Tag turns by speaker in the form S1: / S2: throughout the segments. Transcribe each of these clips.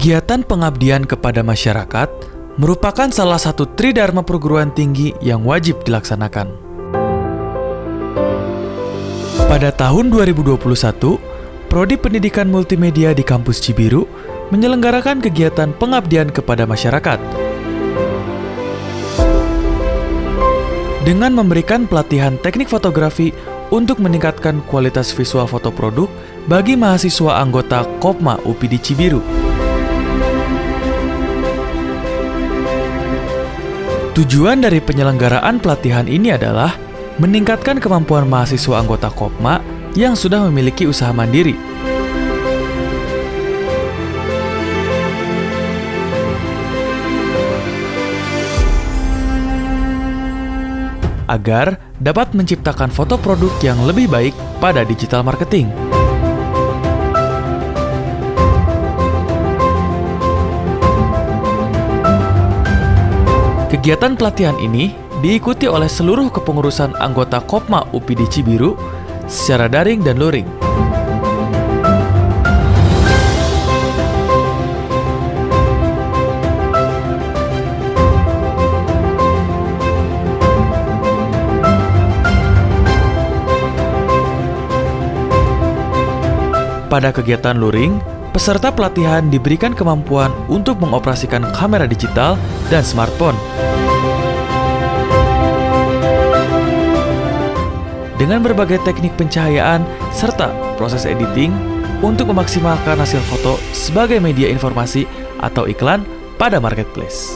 S1: Kegiatan pengabdian kepada masyarakat merupakan salah satu tridharma perguruan tinggi yang wajib dilaksanakan. Pada tahun 2021, Prodi Pendidikan Multimedia di Kampus Cibiru menyelenggarakan kegiatan pengabdian kepada masyarakat. Dengan memberikan pelatihan teknik fotografi untuk meningkatkan kualitas visual foto produk bagi mahasiswa anggota Kopma UPI di Cibiru. Tujuan dari penyelenggaraan pelatihan ini adalah meningkatkan kemampuan mahasiswa anggota Kopma yang sudah memiliki usaha mandiri. Agar dapat menciptakan foto produk yang lebih baik pada digital marketing. Kegiatan pelatihan ini diikuti oleh seluruh kepengurusan anggota Kopma UPI di Cibiru secara daring dan luring. Pada kegiatan luring, peserta pelatihan diberikan kemampuan untuk mengoperasikan kamera digital dan smartphone. Dengan berbagai teknik pencahayaan serta proses editing untuk memaksimalkan hasil foto sebagai media informasi atau iklan pada marketplace.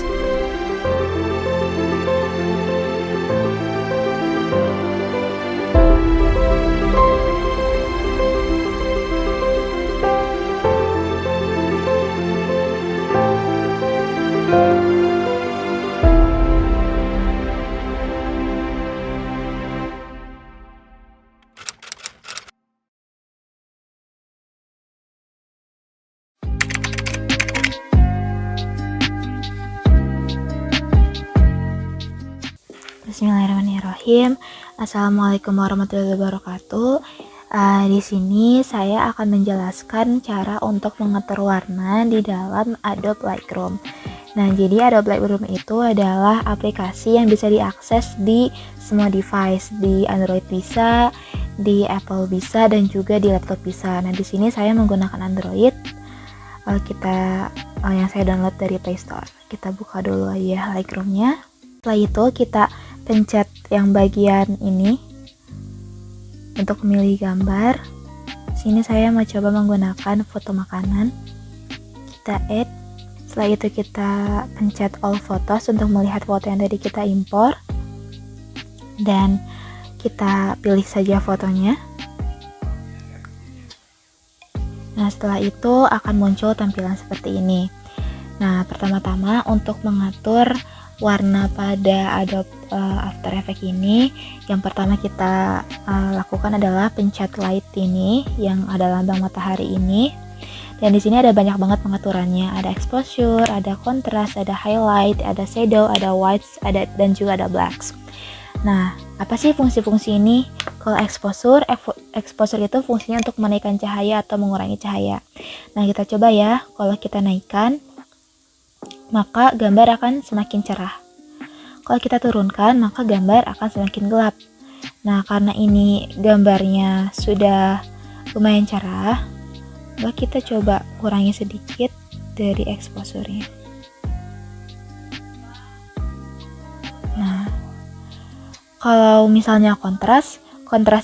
S2: Bismillahirrahmanirrahim. Assalamualaikum warahmatullahi wabarakatuh. Di sini saya akan menjelaskan cara untuk mengatur warna di dalam Adobe Lightroom. Nah, jadi Adobe Lightroom itu adalah aplikasi yang bisa diakses di semua device, di Android bisa, di Apple bisa, dan juga di laptop bisa. Nah, di sini saya menggunakan Android. Yang saya download dari Play Store. Kita buka dulu aja Lightroom-nya. Setelah itu kita pencet yang bagian ini untuk memilih gambar. Sini saya mau coba menggunakan foto makanan. Kita add. Setelah itu kita pencet all photos untuk melihat foto yang tadi kita impor. Dan kita pilih saja fotonya. Nah, setelah itu akan muncul tampilan seperti ini. Nah, pertama-tama untuk mengatur warna pada Adobe After Effects ini, yang pertama kita lakukan adalah pencet light ini yang ada lambang matahari ini. Dan di sini ada banyak banget pengaturannya. Ada exposure, ada contrast, ada highlight, ada shadow, ada whites, dan juga ada blacks. Nah, apa sih fungsi-fungsi ini? Kalau exposure itu fungsinya untuk menaikkan cahaya atau mengurangi cahaya. Nah, kita coba ya. Kalau kita naikkan, maka gambar akan semakin cerah. Kalau kita turunkan, maka gambar akan semakin gelap. Nah, karena ini gambarnya sudah lumayan cerah, maka kita coba kurangi sedikit dari exposure-nya. Nah, kalau misalnya kontras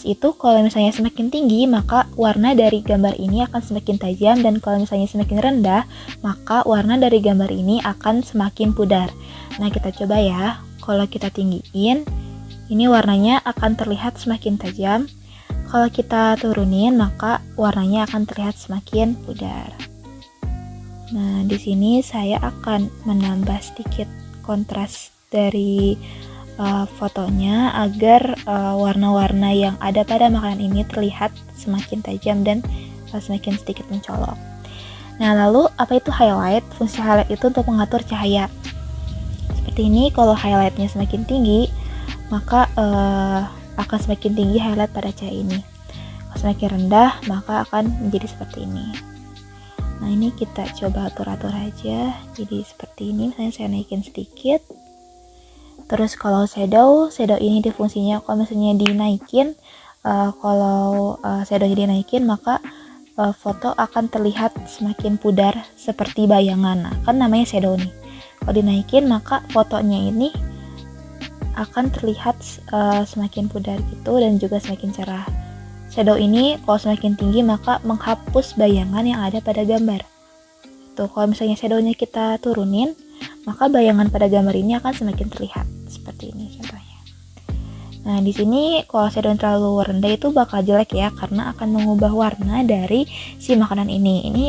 S2: itu kalau misalnya semakin tinggi, maka warna dari gambar ini akan semakin tajam, dan kalau misalnya semakin rendah, maka warna dari gambar ini akan semakin pudar. Nah, kita coba ya. Kalau kita tinggiin, ini warnanya akan terlihat semakin tajam. Kalau kita turunin, maka warnanya akan terlihat semakin pudar. Nah, di sini saya akan menambah sedikit kontras dari fotonya agar warna-warna yang ada pada makanan ini terlihat semakin tajam dan semakin sedikit mencolok. Nah, lalu apa itu highlight? Fungsi highlight itu untuk mengatur cahaya. Seperti ini, kalau highlightnya semakin tinggi, maka akan semakin tinggi highlight pada cahaya ini. Kalau semakin rendah, maka akan menjadi seperti ini. Nah, ini kita coba atur-atur aja. Jadi seperti ini, misalnya saya naikin sedikit. Terus kalau shadow ini fungsinya kalau misalnya dinaikin, shadownya dinaikin, maka foto akan terlihat semakin pudar seperti bayangan. Nah, kan namanya shadow nih. Kalau dinaikin, maka fotonya ini akan terlihat semakin pudar gitu dan juga semakin cerah. Shadow ini kalau semakin tinggi maka menghapus bayangan yang ada pada gambar. Tuh, kalau misalnya shadownya kita turunin, maka bayangan pada gambar ini akan semakin terlihat. Seperti ini contohnya. Nah, di sini kalau shadow terlalu rendah itu bakal jelek ya, karena akan mengubah warna dari si makanan ini. Ini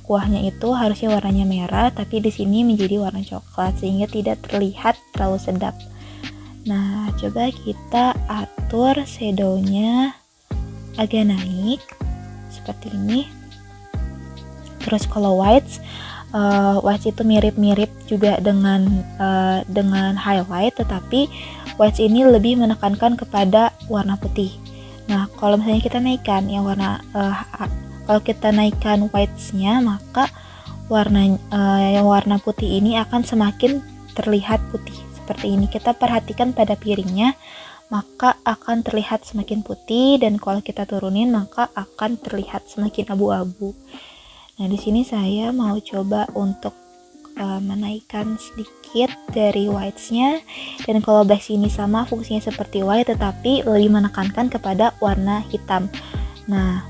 S2: kuahnya itu harusnya warnanya merah, tapi di sini menjadi warna coklat sehingga tidak terlihat terlalu sedap. Nah, coba kita atur shadownya agak naik seperti ini. Terus kalau whites itu mirip-mirip juga dengan highlight, tetapi whites ini lebih menekankan kepada warna putih. Nah, kalau misalnya kita naikkan yang kalau kita naikkan whites-nya, maka yang warna putih ini akan semakin terlihat putih. Seperti ini, kita perhatikan pada piringnya, maka akan terlihat semakin putih, dan kalau kita turunin maka akan terlihat semakin abu-abu. Nah, di sini saya mau coba untuk menaikkan sedikit dari whites-nya, dan kalau black ini sama fungsinya seperti white tetapi lebih menekankan kepada warna hitam. Nah,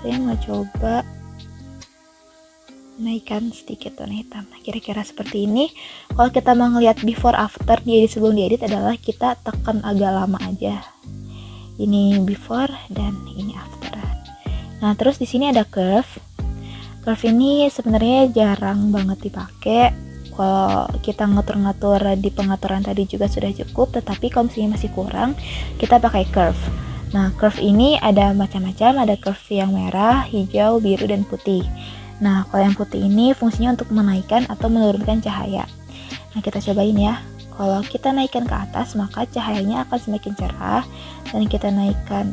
S2: saya mau coba naikkan sedikit warna hitam. Nah, kira-kira seperti ini. Kalau kita mau ngelihat before after sebelum diedit adalah kita tekan agak lama aja. Ini before dan ini after. Nah, terus di sini ada curve. Curve ini sebenarnya jarang banget dipakai. Kalau kita ngatur-ngatur di pengaturan tadi juga sudah cukup, tetapi kalau misalnya masih kurang, kita pakai curve. Nah, curve ini ada macam-macam, ada curve yang merah, hijau, biru, dan putih. Nah, kalau yang putih ini fungsinya untuk menaikkan atau menurunkan cahaya. Nah, kita cobain ya. Kalau kita naikkan ke atas, maka cahayanya akan semakin cerah, dan kita naikkan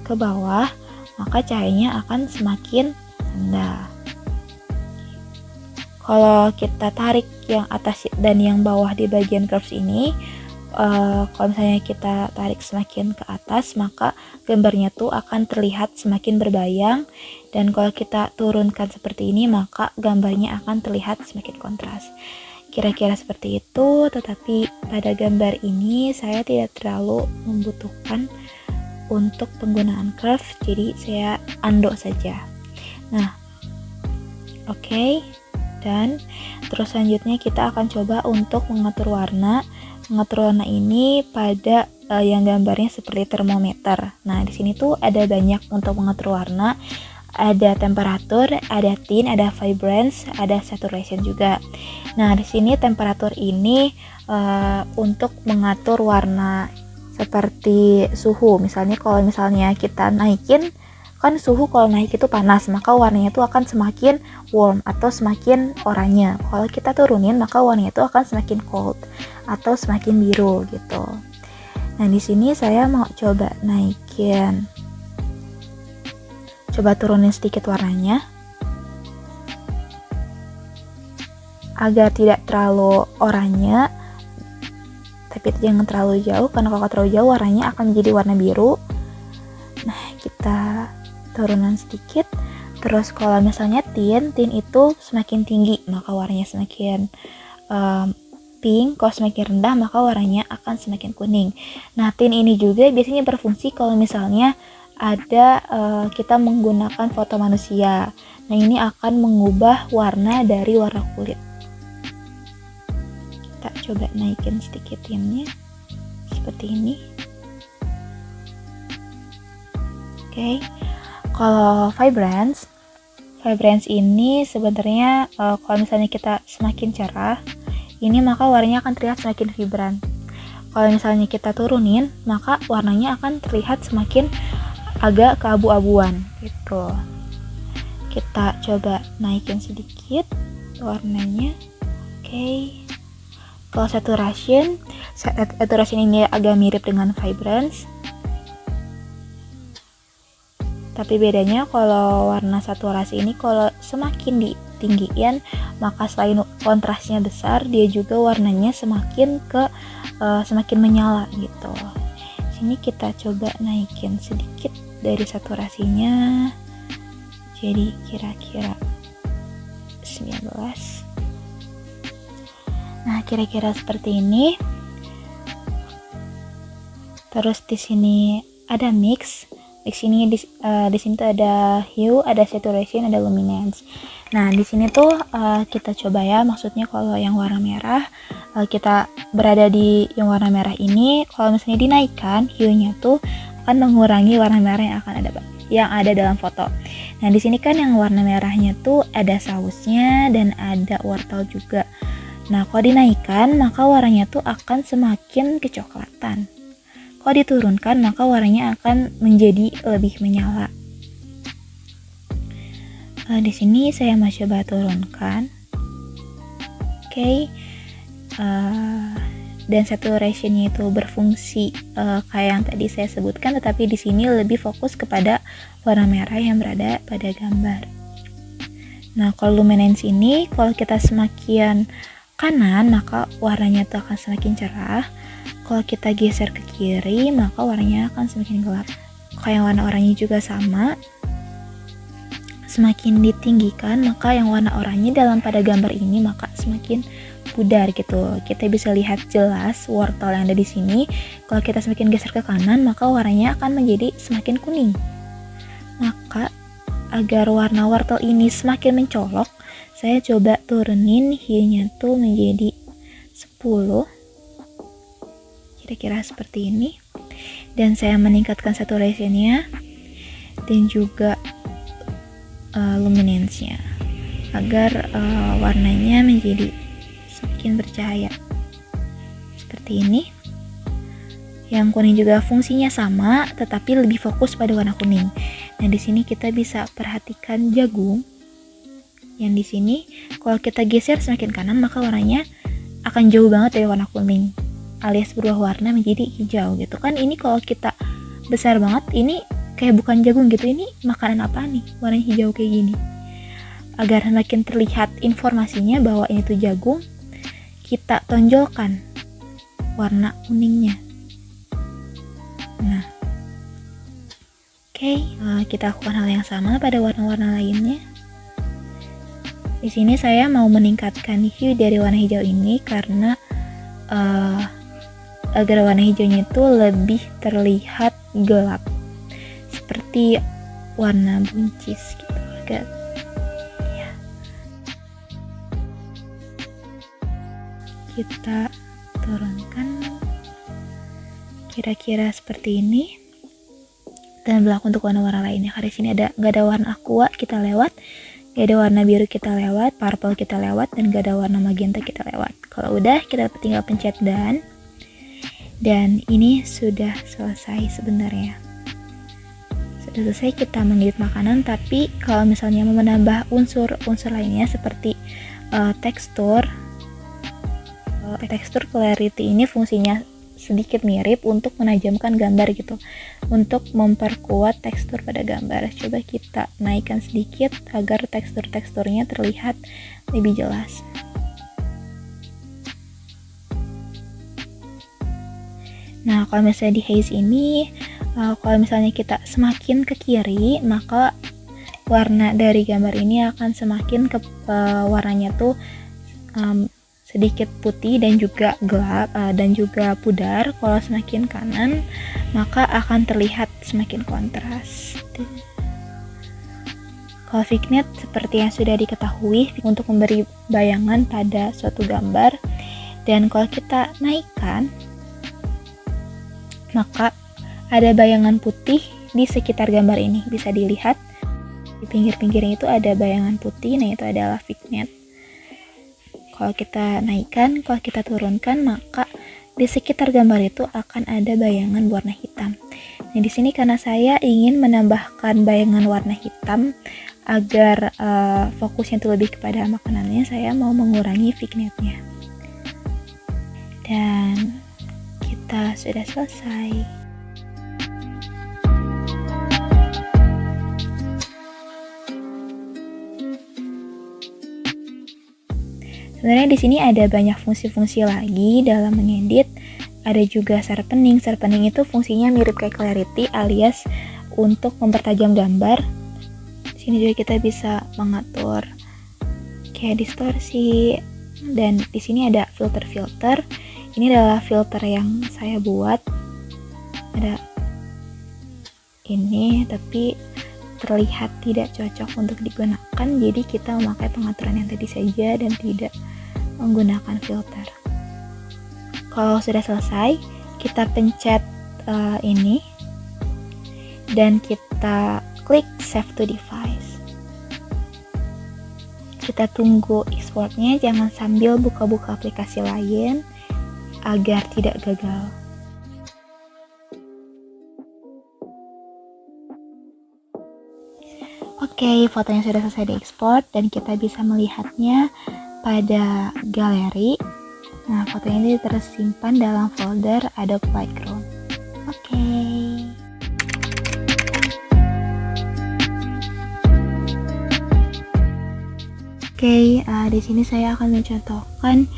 S2: ke bawah, maka cahayanya akan semakin rendah. Kalau kita tarik yang atas dan yang bawah di bagian curves ini, kalau misalnya kita tarik semakin ke atas, maka gambarnya tuh akan terlihat semakin berbayang, dan kalau kita turunkan seperti ini maka gambarnya akan terlihat semakin kontras. Kira-kira seperti itu, tetapi pada gambar ini saya tidak terlalu membutuhkan untuk penggunaan curve, jadi saya undo saja. Nah, oke. Dan terus selanjutnya kita akan coba untuk mengatur warna ini pada yang gambarnya seperti termometer. Nah, di sini tuh ada banyak untuk mengatur warna. Ada temperatur, ada tint, ada vibrance, ada saturation juga. Nah, di sini temperatur ini untuk mengatur warna seperti suhu. Misalnya kalau kita naikin, kan suhu kalau naik itu panas, maka warnanya itu akan semakin warm atau semakin oranye. Kalau kita turunin, maka warnanya itu akan semakin cold atau semakin biru gitu. Nah, di sini saya mau coba naikin, coba turunin sedikit warnanya agar tidak terlalu oranye, tapi jangan terlalu jauh, karena kalau terlalu jauh warnanya akan menjadi warna biru. Nah, kita turunan sedikit. Terus kalau misalnya tint itu semakin tinggi maka warnanya semakin pink, kalau semakin rendah maka warnanya akan semakin kuning. Nah, tint ini juga biasanya berfungsi kalau misalnya ada kita menggunakan foto manusia. Nah, ini akan mengubah warna dari warna kulit. Kita coba naikin sedikit tintnya seperti ini. Oke. Kalau vibrance ini sebenarnya kalau misalnya kita semakin cerah, ini maka warnanya akan terlihat semakin vibran. Kalau misalnya kita turunin, maka warnanya akan terlihat semakin agak keabu-abuan gitu. Kita coba naikin sedikit warnanya. Oke. Kalau saturation ini agak mirip dengan vibrance. Tapi bedanya kalau warna saturasi ini kalau semakin ditinggiin, maka selain kontrasnya besar, dia juga warnanya semakin menyala gitu. Sini kita coba naikin sedikit dari saturasinya. Jadi kira-kira 19. Nah, kira-kira seperti ini. Terus di sini ada mix. Mix ini di sini tuh ada hue, ada saturation, ada luminance. Nah, di sini tuh kita coba ya, maksudnya kalau yang warna merah, kita berada di yang warna merah ini, kalau misalnya dinaikkan hue-nya tuh akan mengurangi warna merah yang ada dalam foto. Nah, di sini kan yang warna merahnya tuh ada sausnya dan ada wortel juga. Nah, kalau dinaikkan maka warnanya tuh akan semakin kecoklatan. Kalau diturunkan maka warnanya akan menjadi lebih menyala. Di sini saya mau coba turunkan. Oke. Dan saturationnya itu berfungsi kayak yang tadi saya sebutkan, tetapi di sini lebih fokus kepada warna merah yang berada pada gambar. Nah, kalau luminance ini kalau kita semakin kanan maka warnanya itu akan semakin cerah. Kalau kita geser ke kiri maka warnanya akan semakin gelap. Kayak warna oranye juga sama. Semakin ditinggikan maka yang warna oranye dalam pada gambar ini maka semakin pudar gitu. Kita bisa lihat jelas wortel yang ada di sini. Kalau kita semakin geser ke kanan maka warnanya akan menjadi semakin kuning. Maka agar warna wortel ini semakin mencolok, saya coba turunin hue-nya tuh menjadi 10. Kira-kira seperti ini. Dan saya meningkatkan saturation-nya dan juga luminance-nya agar warnanya menjadi semakin bercahaya. Seperti ini. Yang kuning juga fungsinya sama, tetapi lebih fokus pada warna kuning. Nah, di sini kita bisa perhatikan jagung. Yang di sini kalau kita geser semakin kanan maka warnanya akan jauh banget dari warna kuning, alias berubah warna menjadi hijau gitu kan. Ini kalau kita besar banget, ini kayak bukan jagung gitu, ini makanan apa nih warna hijau kayak gini. Agar semakin terlihat informasinya bahwa ini tuh jagung, kita tonjolkan warna kuningnya. Nah, oke, kita lakukan hal yang sama pada warna-warna lainnya. Di sini saya mau meningkatkan hue dari warna hijau ini karena agar warna hijaunya itu lebih terlihat gelap, seperti warna buncis gitu. Agak ya. Kita turunkan kira-kira seperti ini. Dan berlaku untuk warna-warna lainnya. Karena di sini nggak ada warna aqua, kita lewat. Gak ada warna biru, kita lewat. Purple kita lewat. Dan gak ada warna magenta, kita lewat. Kalau udah, kita tinggal pencet done. Dan ini sudah selesai sebenarnya. Sudah selesai kita mengedit makanan. Tapi kalau misalnya mau menambah unsur lainnya seperti tekstur clarity ini fungsinya sedikit mirip untuk menajamkan gambar gitu, untuk memperkuat tekstur pada gambar. Coba kita naikkan sedikit agar teksturnya terlihat lebih jelas. Nah, kalau misalnya di haze ini, kalau misalnya kita semakin ke kiri, maka warna dari gambar ini akan semakin warnanya tuh sedikit putih dan juga gelap dan juga pudar. Kalau semakin kanan maka akan terlihat semakin kontras. Kalau vignette seperti yang sudah diketahui untuk memberi bayangan pada suatu gambar, dan kalau kita naikkan maka ada bayangan putih di sekitar gambar ini, bisa dilihat di pinggir-pinggirnya itu ada bayangan putih. Nah, itu adalah vignette. Kalau kita naikkan, kalau kita turunkan, maka di sekitar gambar itu akan ada bayangan warna hitam. Nah, di sini karena saya ingin menambahkan bayangan warna hitam agar fokusnya itu lebih kepada makanannya, saya mau mengurangi vignette-nya. Dan kita sudah selesai. Sebenarnya di sini ada banyak fungsi-fungsi lagi dalam mengedit. Ada juga sharpening. Sharpening itu fungsinya mirip kayak clarity alias untuk mempertajam gambar. Di sini juga kita bisa mengatur kayak distorsi, dan di sini ada filter-filter. Ini adalah filter yang saya buat. Ada ini tapi terlihat tidak cocok untuk digunakan, jadi kita memakai pengaturan yang tadi saja dan tidak menggunakan filter. Kalau sudah selesai, kita pencet ini dan kita klik save to device. Kita tunggu exportnya, jangan sambil buka-buka aplikasi lain agar tidak gagal. Oke, fotonya sudah selesai diekspor dan kita bisa melihatnya pada galeri. Nah, fotonya ini tersimpan dalam folder Adobe Lightroom. Oke. Di sini saya akan mencontohkan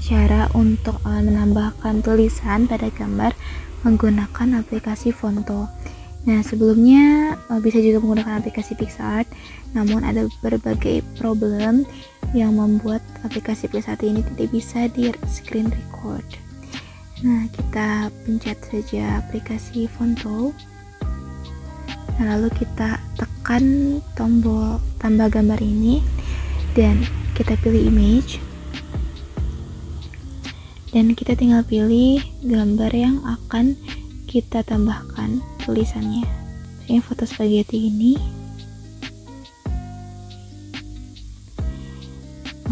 S2: cara untuk menambahkan tulisan pada gambar menggunakan aplikasi Fonto. Nah, sebelumnya bisa juga menggunakan aplikasi PicsArt, namun ada berbagai problem yang membuat aplikasi PicsArt ini tidak bisa di screen record. Nah, kita pencet saja aplikasi Fonto. Nah, lalu kita tekan tombol tambah gambar ini dan kita pilih image. Dan kita tinggal pilih gambar yang akan kita tambahkan tulisannya. Misalnya foto spaghetti ini.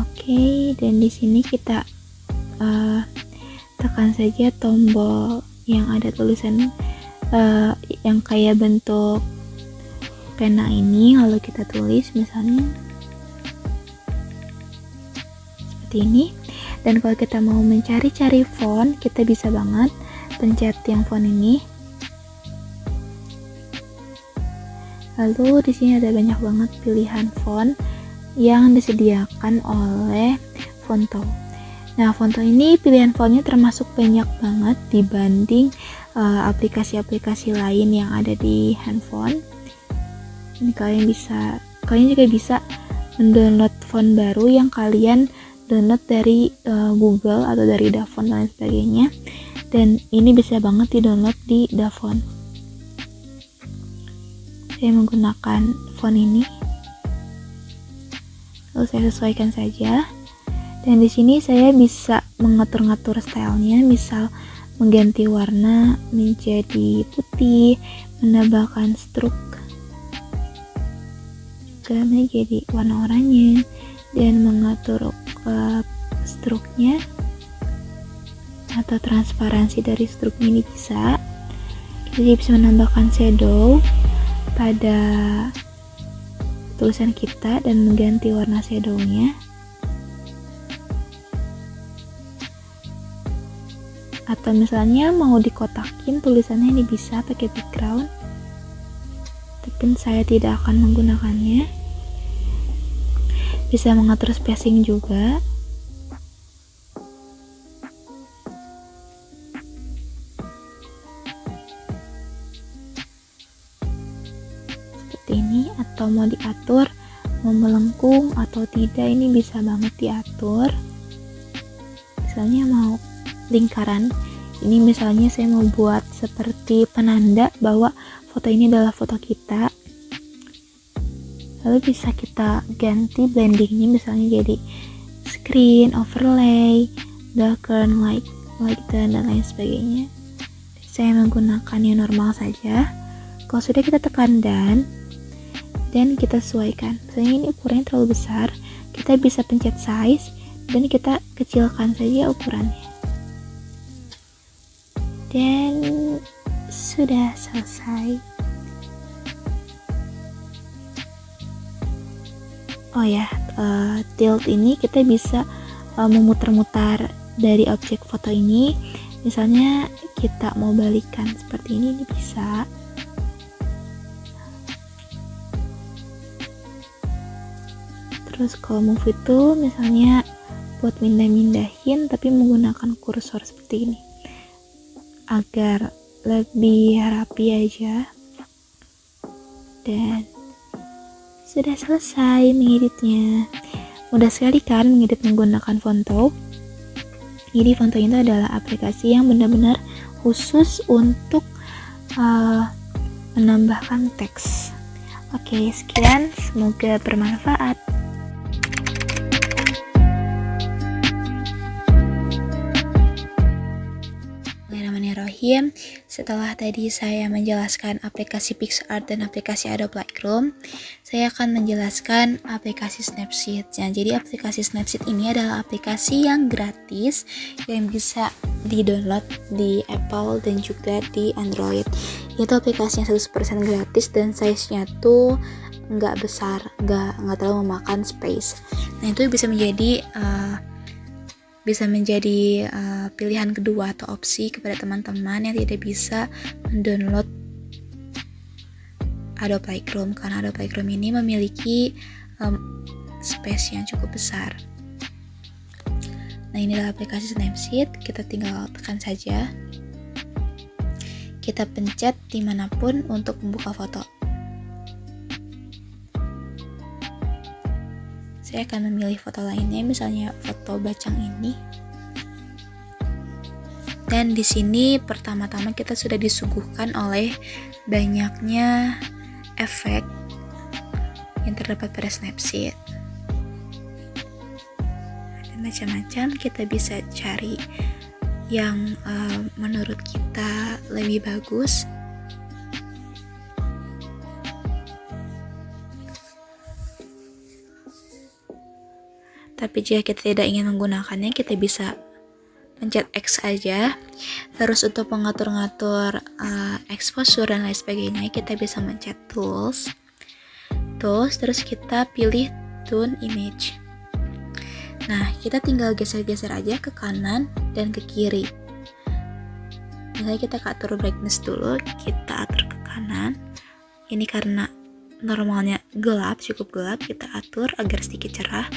S2: Oke, dan di sini kita tekan saja tombol yang ada tulisan yang kayak bentuk pena ini, lalu kita tulis misalnya seperti ini. Dan kalau kita mau mencari-cari font, kita bisa banget pencet yang font ini. Lalu di sini ada banyak banget pilihan font yang disediakan oleh Fonto. Nah, Fonto ini pilihan fontnya termasuk banyak banget dibanding aplikasi-aplikasi lain yang ada di handphone. Ini kalian juga bisa mendownload font baru yang kalian download dari Google atau dari Dafont dan lain sebagainya, dan ini bisa banget di download di Dafont. Saya menggunakan font ini, lalu saya sesuaikan saja, dan di sini saya bisa mengatur-ngatur stylenya, misal mengganti warna menjadi putih, menambahkan stroke juga menjadi warna oranye, dan mengatur stroke-nya atau transparansi dari stroke ini bisa. Kita juga bisa menambahkan shadow pada tulisan kita dan mengganti warna shadow-nya. Atau misalnya mau dikotakin tulisannya, ini bisa pakai background, tapi saya tidak akan menggunakannya. Bisa mengatur spacing juga. Seperti ini, atau mau diatur mau melengkung atau tidak, ini bisa banget diatur. Misalnya mau lingkaran, ini misalnya saya mau buat seperti penanda bahwa foto ini adalah foto kita. Lalu bisa kita ganti blendingnya, misalnya jadi screen, overlay, darken, lighten, dan lain sebagainya. Saya menggunakan yang normal saja. Kalau sudah, kita tekan dan kita sesuaikan. Misalnya ini ukurannya terlalu besar, kita bisa pencet size dan kita kecilkan saja ukurannya. Dan sudah selesai. Oh ya, tilt ini kita bisa memutar-mutar dari objek foto ini. Misalnya kita mau balikan seperti ini bisa. Terus kalau move itu misalnya buat mindah-mindahin tapi menggunakan kursor seperti ini agar lebih rapi aja. Dan sudah selesai mengeditnya. Mudah sekali kan mengedit menggunakan Fonto. Jadi Fonto itu adalah aplikasi yang benar-benar khusus untuk menambahkan teks. Oke, sekian, semoga bermanfaat. Bismillahirrahmanirrahim. Setelah tadi saya menjelaskan aplikasi PicsArt dan aplikasi Adobe Lightroom, saya akan menjelaskan aplikasi Snapseed. Nah, jadi aplikasi Snapseed ini adalah aplikasi yang gratis yang bisa di-download di Apple dan juga di Android. Itu aplikasi yang 100% gratis dan size-nya tuh nggak besar, nggak terlalu memakan space. Nah, itu bisa menjadi pilihan kedua atau opsi kepada teman-teman yang tidak bisa mendownload Adobe Lightroom, karena Adobe Lightroom ini memiliki space yang cukup besar. Nah, ini adalah aplikasi Snapseed. Kita tinggal tekan saja, kita pencet dimanapun untuk membuka foto. Saya akan memilih foto lainnya, misalnya foto bacang ini. Dan di sini pertama-tama kita sudah disuguhkan oleh banyaknya efek yang terdapat pada Snapseed. Ada macam-macam, kita bisa cari yang menurut kita lebih bagus. Tapi jika kita tidak ingin menggunakannya, kita bisa pencet X aja. Terus untuk mengatur-ngatur exposure dan lain sebagainya, kita bisa mencet tools, terus kita pilih tune image. Nah, kita tinggal geser-geser aja ke kanan dan ke kiri. Misalnya kita atur brightness dulu, kita atur ke kanan. Ini karena normalnya gelap, cukup gelap, kita atur agar sedikit cerah.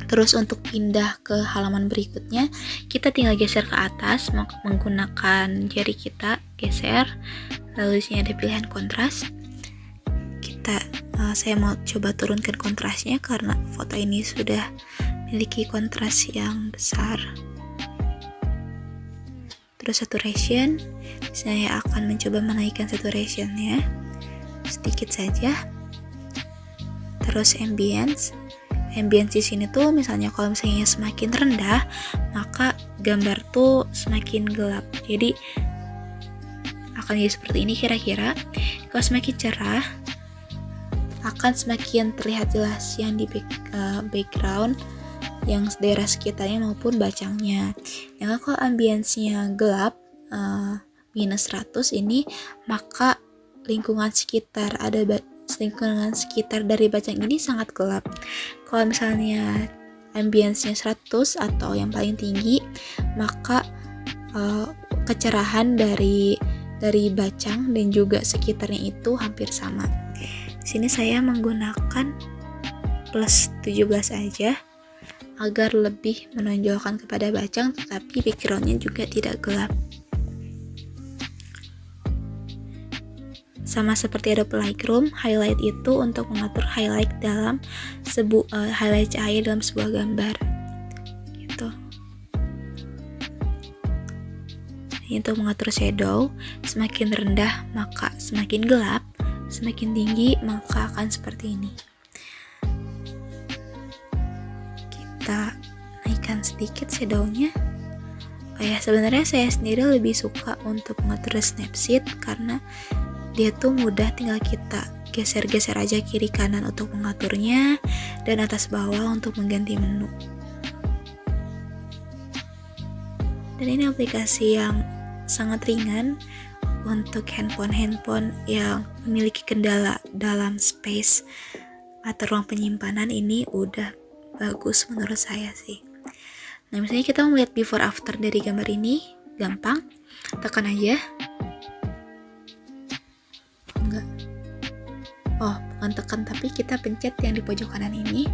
S2: Terus untuk pindah ke halaman berikutnya, kita tinggal geser ke atas menggunakan jari kita, geser. Lalu di sini ada pilihan kontras. Saya mau coba turunkan kontrasnya karena foto ini sudah memiliki kontras yang besar. Terus saturation, saya akan mencoba menaikkan saturationnya sedikit saja. Terus ambience di sini tuh misalnya kalau misalnya semakin rendah, maka gambar tuh semakin gelap. Jadi akan jadi seperti ini kira-kira. Kalau semakin cerah, akan semakin terlihat jelas yang di background, yang daerah sekitarnya maupun bacangnya. Yang kalau ambience-nya gelap, minus 100 ini, maka lingkungan sekitar dari bacang ini sangat gelap. Kalau misalnya ambience-nya 100 atau yang paling tinggi, maka kecerahan dari bacang dan juga sekitarnya itu hampir sama. Di sini saya menggunakan plus 17 aja agar lebih menonjolkan kepada bacang, tetapi background-nya juga tidak gelap. Sama seperti Adobe Lightroom, highlight itu untuk mengatur highlight dalam highlight cahaya dalam sebuah gambar. Gitu. Ini untuk mengatur shadow, semakin rendah maka semakin gelap, semakin tinggi maka akan seperti ini. Kita naikkan sedikit shadownya. Sebenarnya saya sendiri lebih suka untuk mengatur Snapseed karena dia tuh mudah, tinggal kita geser-geser aja kiri kanan untuk mengaturnya dan atas bawah untuk mengganti menu. Dan ini aplikasi yang sangat ringan untuk handphone yang memiliki kendala dalam space atau ruang penyimpanan. Ini udah bagus menurut saya sih. Nah, misalnya kita mau lihat before after dari gambar ini, gampang, tekan aja. Enggak. Oh, bukan tekan, tapi kita pencet yang di pojok kanan ini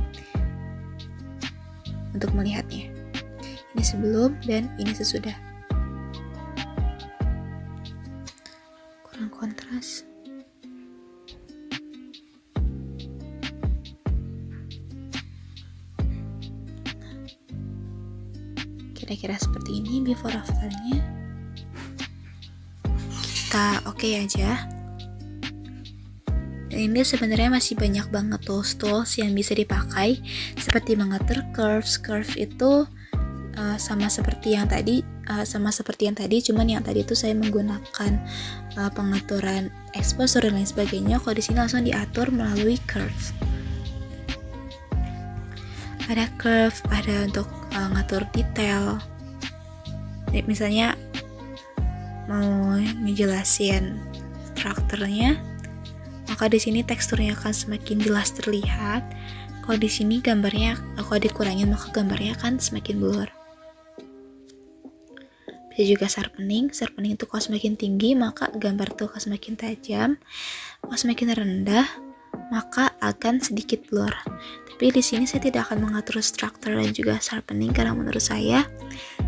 S2: untuk melihatnya. Ini sebelum dan ini sesudah. Kurang kontras. Kira-kira seperti ini before afternya. Kita oke aja. Dan ini sebenarnya masih banyak banget tools yang bisa dipakai, seperti mengatur curves. Curve itu sama seperti yang tadi, cuman yang tadi itu saya menggunakan pengaturan exposure dan lain sebagainya. Kalau di sini langsung diatur melalui curve. Ada curve, ada untuk ngatur detail. Jadi misalnya mau ngejelasin strukturnya, maka di sini teksturnya akan semakin jelas terlihat. Kalau di sini gambarnya, kalau dikurangin maka gambarnya akan semakin blur. Bisa juga sharpening itu kalau semakin tinggi maka gambar itu akan semakin tajam. Kalau semakin rendah maka akan sedikit blur. Tapi di sini saya tidak akan mengatur struktur dan juga sharpening karena menurut saya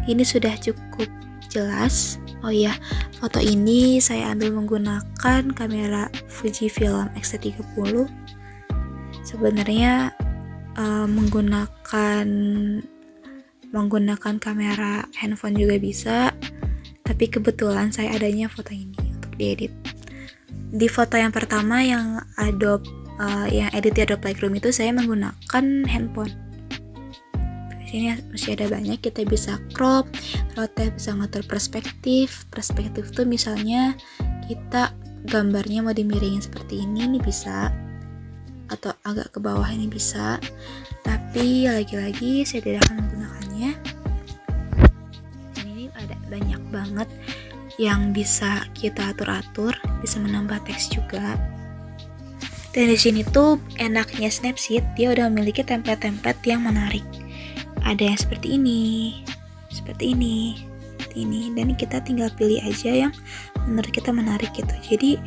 S2: ini sudah cukup jelas. Oh iya, foto ini saya ambil menggunakan kamera Fujifilm X-T30. Sebenarnya menggunakan kamera handphone juga bisa, tapi kebetulan saya adanya foto ini untuk diedit. Di foto yang pertama yang yang edit di Adobe Lightroom itu saya menggunakan handphone. Di sini masih ada banyak, kita bisa crop, rotate, bisa ngatur perspektif. Perspektif tuh misalnya kita gambarnya mau dimiringin seperti ini bisa, atau agak ke bawah ini bisa. Tapi lagi-lagi saya tidak akan menggunakannya. Dan ini ada banyak banget yang bisa kita atur-atur, bisa menambah teks juga. Dan di sini tuh enaknya Snapseed, dia udah memiliki template-template yang menarik. Ada yang seperti ini, dan kita tinggal pilih aja yang menurut kita menarik gitu. Jadi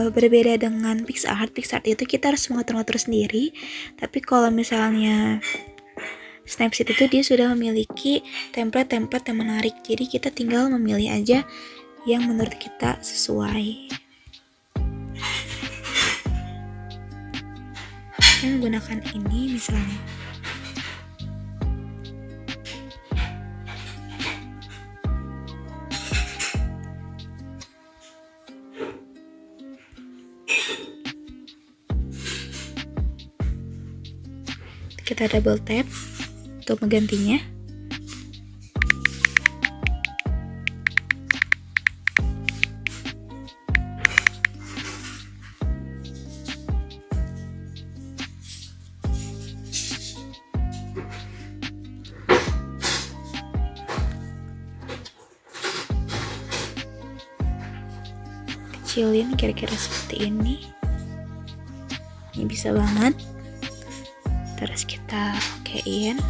S2: berbeda dengan PixArt itu kita harus mengatur-ngatur sendiri. Tapi kalau misalnya Snapseed itu dia sudah memiliki template-template yang menarik. Jadi kita tinggal memilih aja yang menurut kita sesuai. Saya menggunakan ini misalnya. Kita double tap untuk menggantinya. Kecilin kira-kira seperti ini. Ini bisa banget. Terus kita okein.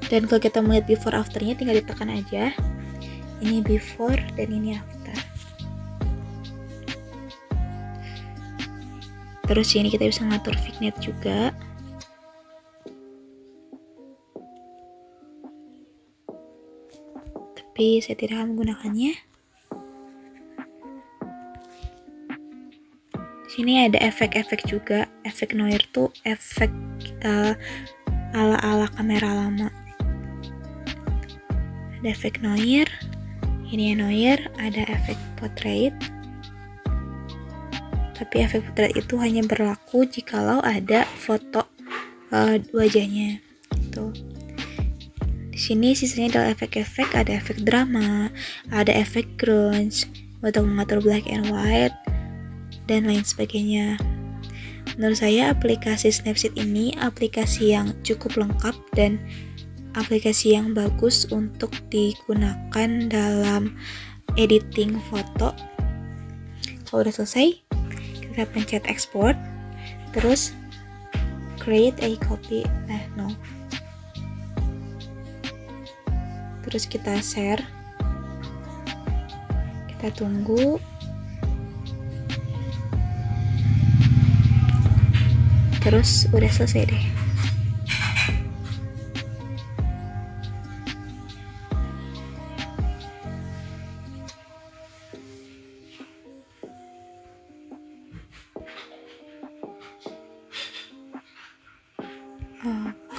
S2: Dan kalau kita melihat before afternya tinggal ditekan aja. Ini before dan ini after. Terus ini kita bisa ngatur vignette juga. Tapi saya tidak akan menggunakannya. Di sini ada efek-efek juga. Efek noir tuh efek ala-ala kamera lama. Ada efek noir. Ini noir, ada efek portrait. Tapi efek portrait itu hanya berlaku jikalau ada foto wajahnya. Gitu. Di sini sisanya adalah efek-efek, ada efek drama, ada efek grunge, untuk mengatur black and white, dan lain sebagainya. Menurut saya aplikasi Snapseed ini aplikasi yang cukup lengkap dan aplikasi yang bagus untuk digunakan dalam editing foto. Kalau udah selesai, kita pencet export. Terus create a copy. No. Terus kita share. Kita tunggu. Terus udah selesai deh.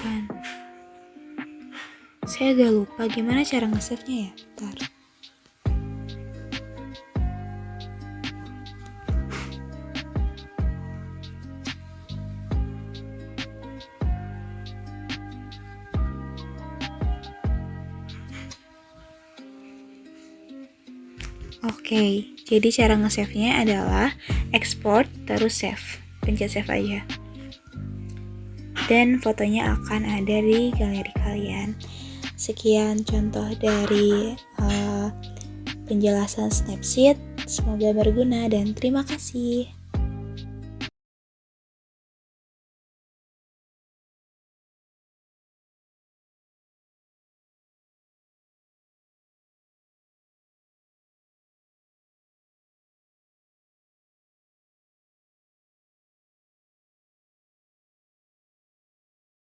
S2: Kan. Saya agak lupa gimana cara nge-save-nya ya. Bentar. Oke, jadi cara nge-save-nya adalah export terus save. Pencet save aja. Dan fotonya akan ada di galeri kalian. Sekian contoh dari penjelasan Snapseed. Semoga berguna dan terima kasih.